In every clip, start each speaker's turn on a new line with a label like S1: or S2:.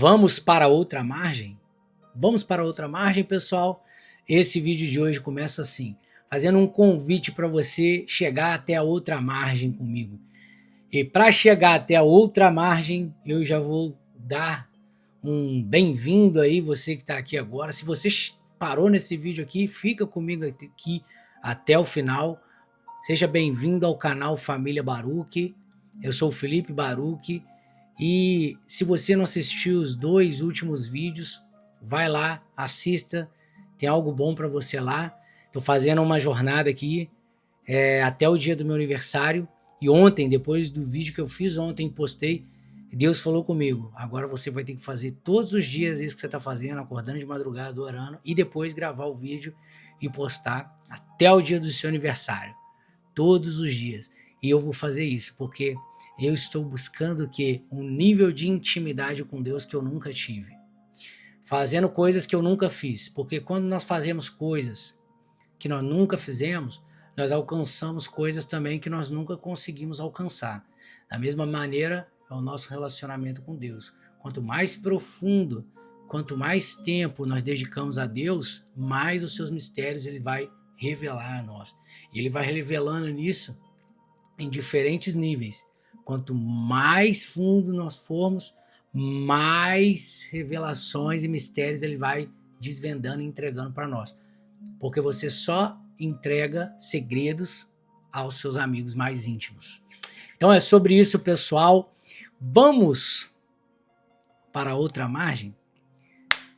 S1: Vamos para outra margem? Vamos para outra margem, pessoal? Esse vídeo de hoje começa assim, fazendo um convite para você chegar até a outra margem comigo. E para chegar até a outra margem, eu já vou dar um bem-vindo aí, você que está aqui agora. Se você parou nesse vídeo aqui, fica comigo aqui até o final. Seja bem-vindo ao canal Família Baruch. Eu sou o Felipe Baruch. E se você não assistiu os 2 últimos vídeos, vai lá, assista, tem algo bom para você lá. Estou fazendo uma jornada aqui até o dia do meu aniversário. E ontem, depois do vídeo que eu fiz ontem, postei, Deus falou comigo, agora você vai ter que fazer todos os dias isso que você está fazendo, acordando de madrugada, orando, e depois gravar o vídeo e postar até o dia do seu aniversário, todos os dias. E eu vou fazer isso, porque eu estou buscando um nível de intimidade com Deus que eu nunca tive. Fazendo coisas que eu nunca fiz, porque quando nós fazemos coisas que nós nunca fizemos, nós alcançamos coisas também que nós nunca conseguimos alcançar. Da mesma maneira, é o nosso relacionamento com Deus. Quanto mais profundo, quanto mais tempo nós dedicamos a Deus, mais os seus mistérios ele vai revelar a nós. E ele vai revelando nisso em diferentes níveis. Quanto mais fundo nós formos, mais revelações e mistérios ele vai desvendando e entregando para nós. Porque você só entrega segredos aos seus amigos mais íntimos. Então é sobre isso, pessoal. Vamos para outra margem?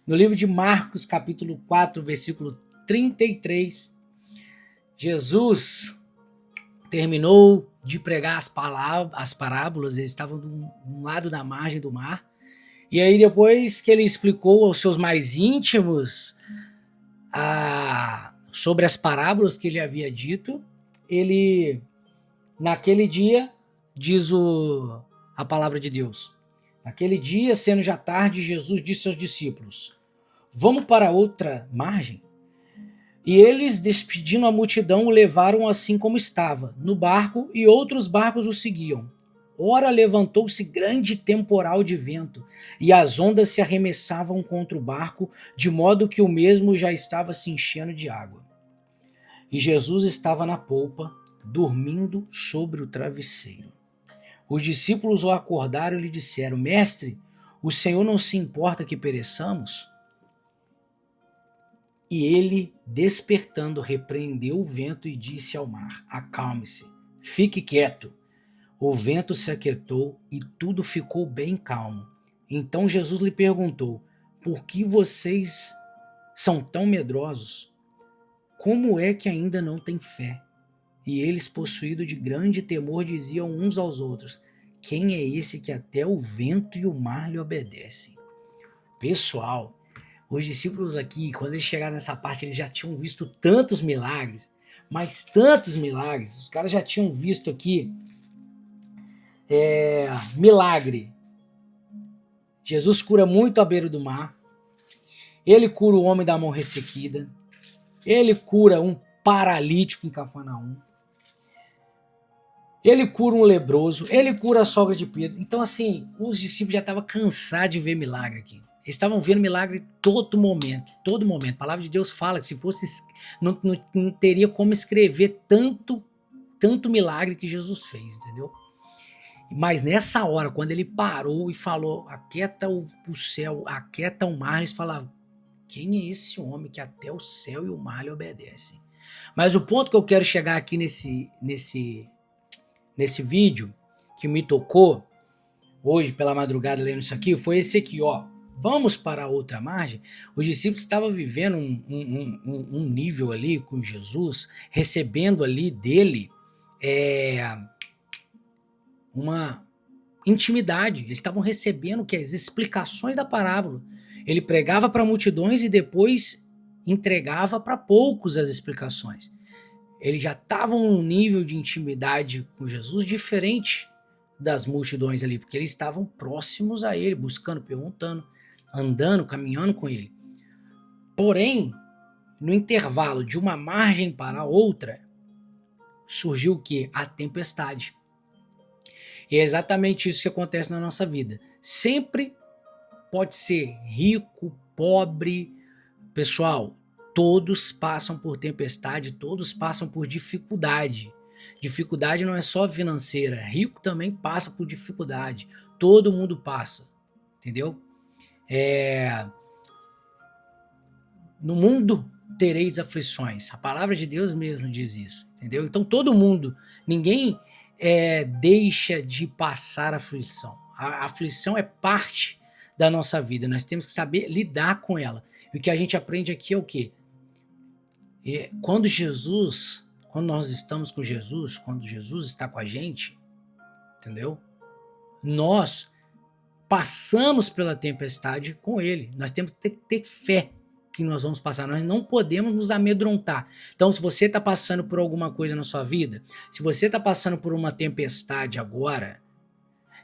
S1: No livro de Marcos, capítulo 4, versículo 33, Jesus terminou de pregar as parábolas, eles estavam de um lado da margem do mar, e aí depois que ele explicou aos seus mais íntimos sobre as parábolas que ele havia dito, ele, naquele dia, diz a palavra de Deus, naquele dia, sendo já tarde, Jesus disse aos discípulos, vamos para outra margem? E eles, despedindo a multidão, o levaram assim como estava, no barco, e outros barcos o seguiam. Ora levantou-se grande temporal de vento, e as ondas se arremessavam contra o barco, de modo que o mesmo já estava se enchendo de água. E Jesus estava na polpa, dormindo sobre o travesseiro. Os discípulos o acordaram e lhe disseram, Mestre, o Senhor não se importa que pereçamos? E ele, despertando, repreendeu o vento e disse ao mar, acalme-se, fique quieto. O vento se aquietou e tudo ficou bem calmo. Então Jesus lhe perguntou, por que vocês são tão medrosos? Como é que ainda não têm fé? E eles, possuídos de grande temor, diziam uns aos outros, quem é esse que até o vento e o mar lhe obedecem? Pessoal, os discípulos aqui, quando eles chegaram nessa parte, eles já tinham visto tantos milagres, mas tantos milagres. Os caras já tinham visto aqui milagre. Jesus cura muito à beira do mar. Ele cura o homem da mão ressequida. Ele cura um paralítico em Cafarnaum. Ele cura um leproso. Ele cura a sogra de Pedro. Então, assim, os discípulos já estavam cansados de ver milagre aqui. Eles estavam vendo milagre todo momento, todo momento. A palavra de Deus fala que se fosse, não teria como escrever tanto milagre que Jesus fez, entendeu? Mas nessa hora, quando ele parou e falou, aquieta o céu, aquieta o mar, eles falavam, quem é esse homem que até o céu e o mar lhe obedecem? Mas o ponto que eu quero chegar aqui nesse vídeo, que me tocou, hoje pela madrugada lendo isso aqui, foi esse aqui, ó. Vamos para a outra margem? Os discípulos estavam vivendo um nível ali com Jesus, recebendo ali dele uma intimidade. Eles estavam recebendo as explicações da parábola. Ele pregava para multidões e depois entregava para poucos as explicações. Eles já estavam num nível de intimidade com Jesus diferente das multidões ali, porque eles estavam próximos a ele, buscando, perguntando, andando, caminhando com ele. Porém, no intervalo de uma margem para a outra, surgiu o quê? A tempestade. E é exatamente isso que acontece na nossa vida. Sempre pode ser rico, pobre. Pessoal, todos passam por tempestade, todos passam por dificuldade. Dificuldade não é só financeira, rico também passa por dificuldade. Todo mundo passa, entendeu? No mundo tereis aflições. A palavra de Deus mesmo diz isso, entendeu? Então todo mundo, ninguém deixa de passar aflição. A aflição é parte da nossa vida, nós temos que saber lidar com ela. E o que a gente aprende aqui é o quê? Quando nós estamos com Jesus, quando Jesus está com a gente, entendeu? Nós passamos pela tempestade com ele. Nós temos que ter fé que nós vamos passar. Nós não podemos nos amedrontar. Então, se você está passando por alguma coisa na sua vida, se você está passando por uma tempestade agora,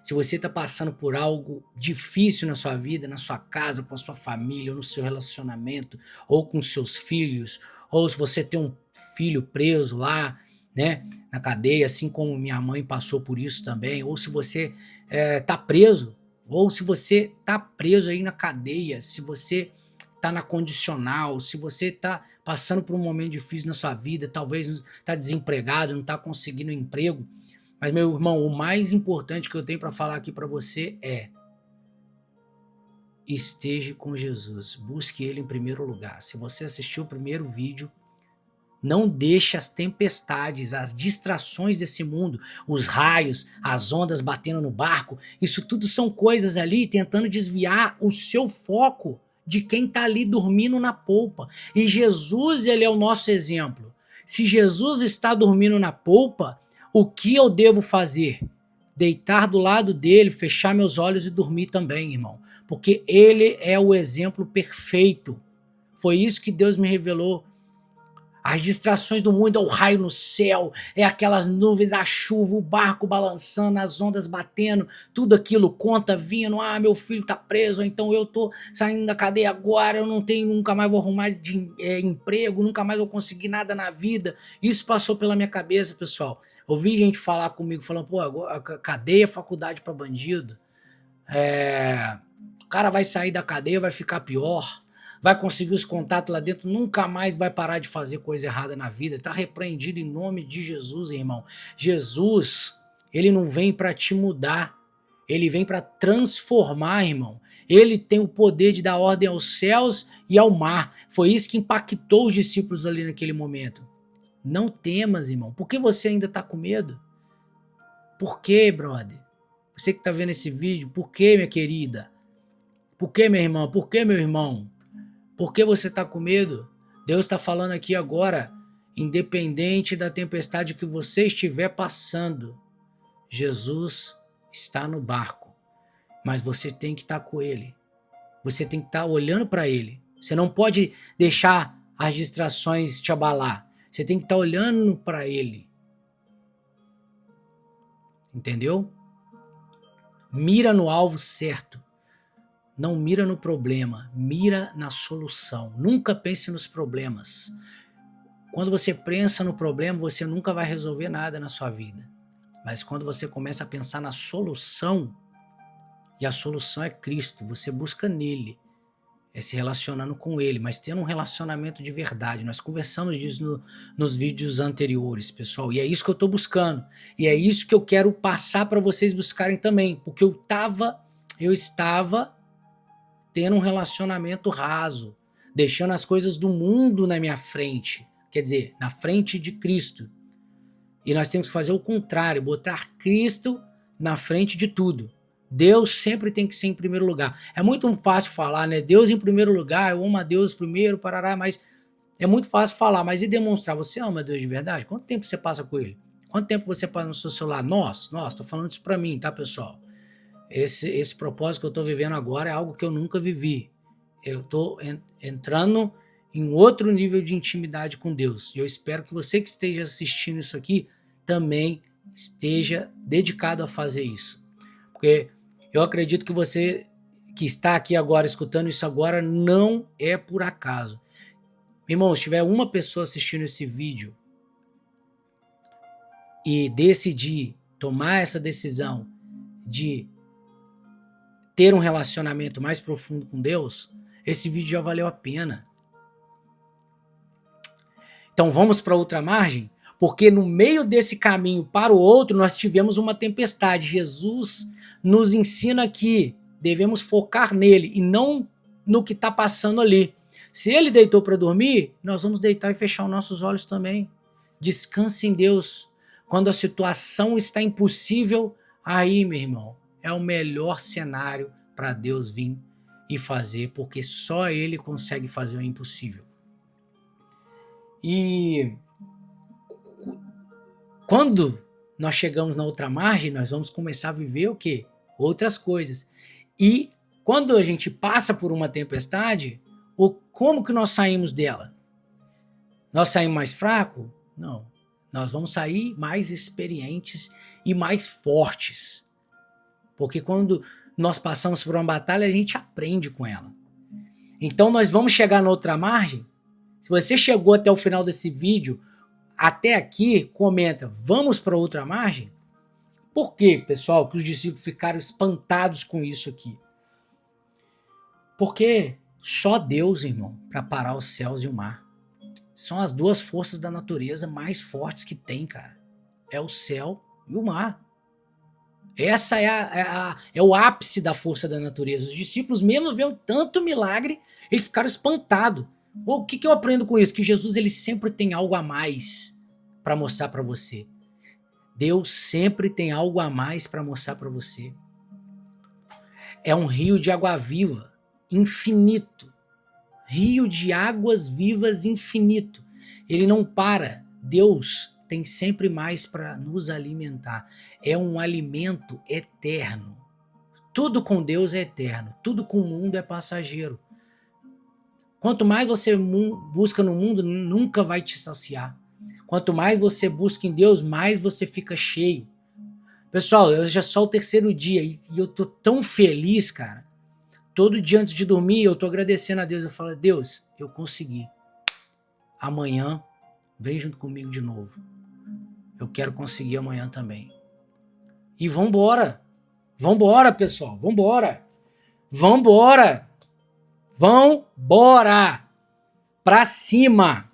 S1: se você está passando por algo difícil na sua vida, na sua casa, com a sua família, ou no seu relacionamento, ou com seus filhos, ou se você tem um filho preso lá, né, na cadeia, assim como minha mãe passou por isso também, ou se você está preso, ou se você está preso aí na cadeia, se você está na condicional, se você está passando por um momento difícil na sua vida, talvez está desempregado, não está conseguindo um emprego, mas meu irmão, o mais importante que eu tenho para falar aqui para você é: esteja com Jesus, busque ele em primeiro lugar. Se você assistiu o primeiro vídeo, não deixe as tempestades, as distrações desse mundo, os raios, as ondas batendo no barco, isso tudo são coisas ali tentando desviar o seu foco de quem está ali dormindo na polpa. E Jesus, ele é o nosso exemplo. Se Jesus está dormindo na polpa, o que eu devo fazer? Deitar do lado dele, fechar meus olhos e dormir também, irmão. Porque ele é o exemplo perfeito. Foi isso que Deus me revelou. As distrações do mundo é o raio no céu, é aquelas nuvens, a chuva, o barco balançando, as ondas batendo, tudo aquilo, conta vindo, meu filho tá preso, ou então eu tô saindo da cadeia agora, eu não tenho, nunca mais vou arrumar emprego, nunca mais vou conseguir nada na vida. Isso passou pela minha cabeça, pessoal. Ouvi gente falar comigo, falando, pô, agora, cadeia é faculdade pra bandido, o cara vai sair da cadeia, vai ficar pior, vai conseguir os contatos lá dentro, nunca mais vai parar de fazer coisa errada na vida. Está repreendido em nome de Jesus, irmão. Jesus, ele não vem para te mudar, ele vem para transformar, irmão. Ele tem o poder de dar ordem aos céus e ao mar. Foi isso que impactou os discípulos ali naquele momento. Não temas, irmão. Por que você ainda está com medo? Por que, brother? Você que está vendo esse vídeo, por que, minha querida? Por que, minha irmã? Por que, meu irmão? Por que você está com medo? Deus está falando aqui agora, independente da tempestade que você estiver passando, Jesus está no barco, mas você tem que estar com ele. Você tem que estar olhando para ele. Você não pode deixar as distrações te abalar. Você tem que estar olhando para ele. Entendeu? Mira no alvo certo. Não mira no problema, mira na solução. Nunca pense nos problemas. Quando você pensa no problema, você nunca vai resolver nada na sua vida. Mas quando você começa a pensar na solução, e a solução é Cristo, você busca nele, se relacionando com ele, mas tendo um relacionamento de verdade. Nós conversamos disso nos vídeos anteriores, pessoal, e é isso que eu estou buscando. E é isso que eu quero passar para vocês buscarem também, porque eu estava tendo um relacionamento raso, deixando as coisas do mundo na minha frente, quer dizer, na frente de Cristo. E nós temos que fazer o contrário, botar Cristo na frente de tudo. Deus sempre tem que ser em primeiro lugar. É muito fácil falar, né? Deus em primeiro lugar, eu amo a Deus primeiro, parará, mas é muito fácil falar, mas e demonstrar? Você ama Deus de verdade? Quanto tempo você passa com ele? Quanto tempo você passa no seu celular? Nossa, tô falando isso pra mim, tá, pessoal? Esse propósito que eu estou vivendo agora é algo que eu nunca vivi. Eu estou entrando em outro nível de intimidade com Deus. E eu espero que você que esteja assistindo isso aqui também esteja dedicado a fazer isso. Porque eu acredito que você que está aqui agora, escutando isso agora, não é por acaso. Irmão, se tiver uma pessoa assistindo esse vídeo e decidir tomar essa decisão de ter um relacionamento mais profundo com Deus, esse vídeo já valeu a pena. Então vamos para outra margem? Porque no meio desse caminho para o outro, nós tivemos uma tempestade. Jesus nos ensina que devemos focar nele e não no que está passando ali. Se ele deitou para dormir, nós vamos deitar e fechar os nossos olhos também. Descanse em Deus. Quando a situação está impossível, aí, meu irmão, é o melhor cenário para Deus vir e fazer, porque só ele consegue fazer o impossível. E quando nós chegamos na outra margem, nós vamos começar a viver o quê? Outras coisas. E quando a gente passa por uma tempestade, como que nós saímos dela? Nós saímos mais fracos? Não. Nós vamos sair mais experientes e mais fortes. Porque quando nós passamos por uma batalha, a gente aprende com ela. Então nós vamos chegar na outra margem. Se você chegou até o final desse vídeo, até aqui, comenta, vamos para outra margem? Por que, pessoal, que os discípulos ficaram espantados com isso aqui? Porque só Deus, irmão, para parar os céus e o mar. São as duas forças da natureza mais fortes que tem, cara. É o céu e o mar. Essa é o ápice da força da natureza. Os discípulos, mesmo vendo tanto milagre, eles ficaram espantados. O que eu aprendo com isso? Que Jesus ele sempre tem algo a mais para mostrar para você. Deus sempre tem algo a mais para mostrar para você. É um rio de água viva, infinito. Rio de águas vivas infinito. Ele não para. Deus tem sempre mais para nos alimentar. É um alimento eterno. Tudo com Deus é eterno. Tudo com o mundo é passageiro. Quanto mais você busca no mundo, nunca vai te saciar. Quanto mais você busca em Deus, mais você fica cheio. Pessoal, eu já sou o terceiro dia e eu tô tão feliz, cara. Todo dia antes de dormir, eu tô agradecendo a Deus. Eu falo, Deus, eu consegui. Amanhã, vem junto comigo de novo. Eu quero conseguir amanhã também. E vambora. Vambora, pessoal. Vambora. Vambora. Vambora. Pra cima.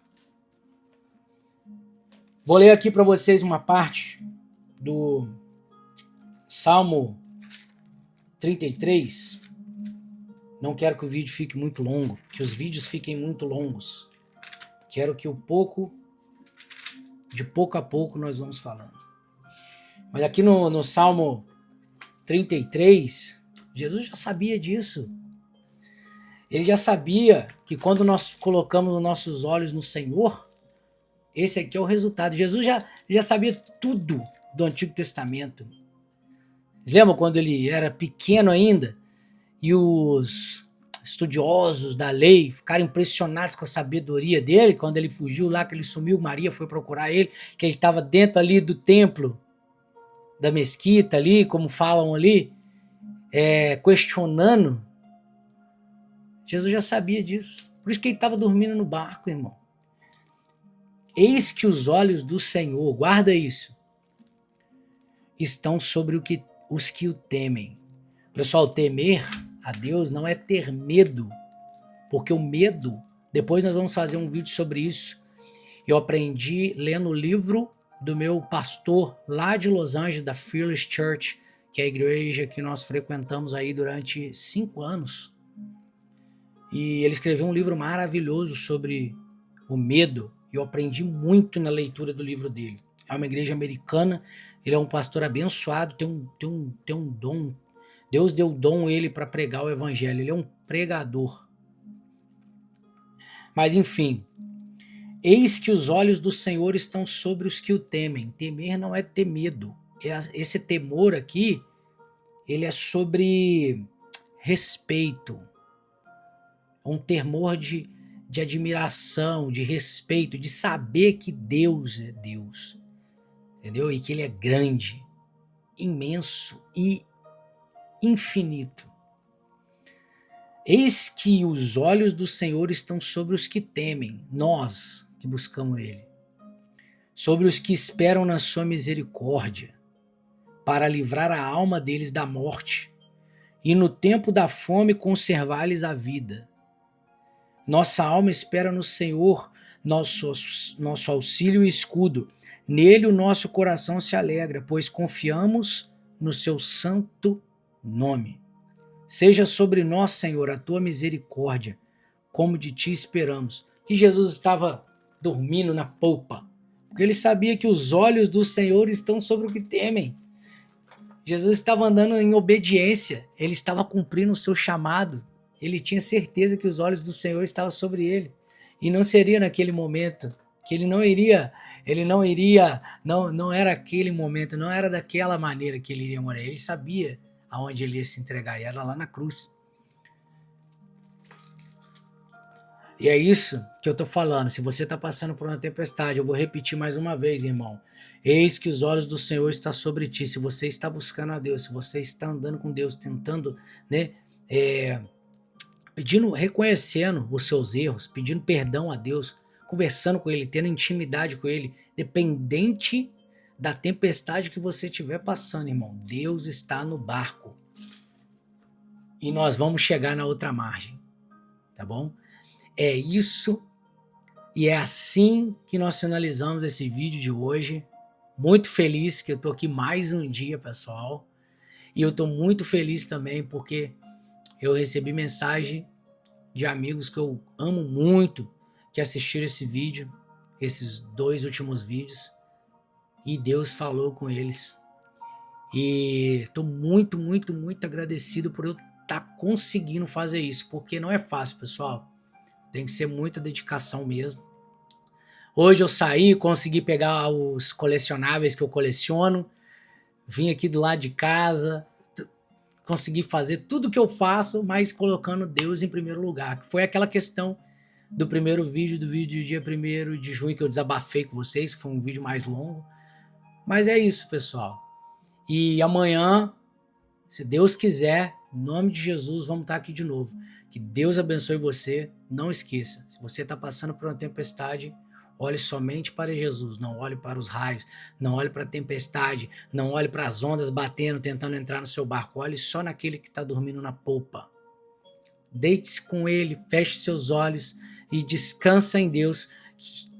S1: Vou ler aqui para vocês uma parte do Salmo 33. Não quero que o vídeo fique muito longo, que os vídeos fiquem muito longos. Quero que de pouco a pouco nós vamos falando. Mas aqui no Salmo 33, Jesus já sabia disso. Ele já sabia que quando nós colocamos os nossos olhos no Senhor, esse aqui é o resultado. Jesus já sabia tudo do Antigo Testamento. Lembra quando ele era pequeno ainda? E os estudiosos da lei ficaram impressionados com a sabedoria dele, quando ele fugiu lá, que ele sumiu, Maria foi procurar ele, que ele estava dentro ali do templo, da mesquita ali, como falam ali, questionando. Jesus já sabia disso. Por isso que ele estava dormindo no barco, irmão. Eis que os olhos do Senhor, guarda isso, estão sobre os que o temem. Pessoal, temer a Deus não é ter medo, porque o medo, depois nós vamos fazer um vídeo sobre isso. Eu aprendi lendo o livro do meu pastor lá de Los Angeles, da Fearless Church, que é a igreja que nós frequentamos aí durante 5 anos. E ele escreveu um livro maravilhoso sobre o medo. Eu aprendi muito na leitura do livro dele. É uma igreja americana, ele é um pastor abençoado, tem um dom. Deus deu dom a ele para pregar o evangelho, ele é um pregador. Mas enfim, eis que os olhos do Senhor estão sobre os que o temem. Temer não é ter medo. Esse temor aqui, ele é sobre respeito. Um temor de admiração, de respeito, de saber que Deus é Deus. Entendeu? E que ele é grande, imenso e infinito. Eis que os olhos do Senhor estão sobre os que temem, nós que buscamos ele, sobre os que esperam na sua misericórdia, para livrar a alma deles da morte e no tempo da fome conservar-lhes a vida. Nossa alma espera no Senhor, nosso auxílio e escudo. Nele o nosso coração se alegra, pois confiamos no seu santo nome. Seja sobre nós, Senhor, a tua misericórdia, como de ti esperamos. Que Jesus estava dormindo na polpa, porque ele sabia que os olhos do Senhor estão sobre o que temem. Jesus estava andando em obediência, ele estava cumprindo o seu chamado, ele tinha certeza que os olhos do Senhor estavam sobre ele, e não seria naquele momento, que ele não era aquele momento, não era daquela maneira que ele iria morrer, ele sabia aonde ele ia se entregar, e era lá na cruz. E é isso que eu estou falando. Se você está passando por uma tempestade, eu vou repetir mais uma vez, irmão. Eis que os olhos do Senhor estão sobre ti. Se você está buscando a Deus, se você está andando com Deus, tentando, né, pedindo, reconhecendo os seus erros, pedindo perdão a Deus, conversando com Ele, tendo intimidade com Ele, dependente da tempestade que você estiver passando, irmão, Deus está no barco. E nós vamos chegar na outra margem, tá bom? É isso, e é assim que nós finalizamos esse vídeo de hoje. Muito feliz que eu tô aqui mais um dia, pessoal. E eu tô muito feliz também porque eu recebi mensagem de amigos que eu amo muito, que assistiram esse vídeo, esses 2 últimos vídeos, e Deus falou com eles. E tô muito, muito, muito agradecido por eu estar conseguindo fazer isso, porque não é fácil, pessoal. Tem que ser muita dedicação mesmo. Hoje eu saí, consegui pegar os colecionáveis que eu coleciono, vim aqui do lado de casa, consegui fazer tudo que eu faço, mas colocando Deus em primeiro lugar. Que foi aquela questão do primeiro vídeo, do vídeo do dia 1º de junho, que eu desabafei com vocês, que foi um vídeo mais longo. Mas é isso, pessoal. E amanhã, se Deus quiser, em nome de Jesus, vamos estar aqui de novo. Que Deus abençoe você. Não esqueça, se você está passando por uma tempestade, olhe somente para Jesus, não olhe para os raios, não olhe para a tempestade, não olhe para as ondas batendo, tentando entrar no seu barco, olhe só naquele que está dormindo na polpa. Deite-se com ele, feche seus olhos e descansa em Deus.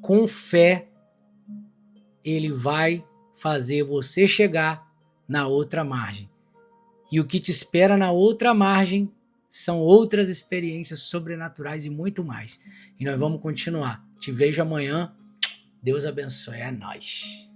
S1: Com fé, ele vai fazer você chegar na outra margem. E o que te espera na outra margem são outras experiências sobrenaturais e muito mais. E nós vamos continuar. Te vejo amanhã. Deus abençoe. É nóis.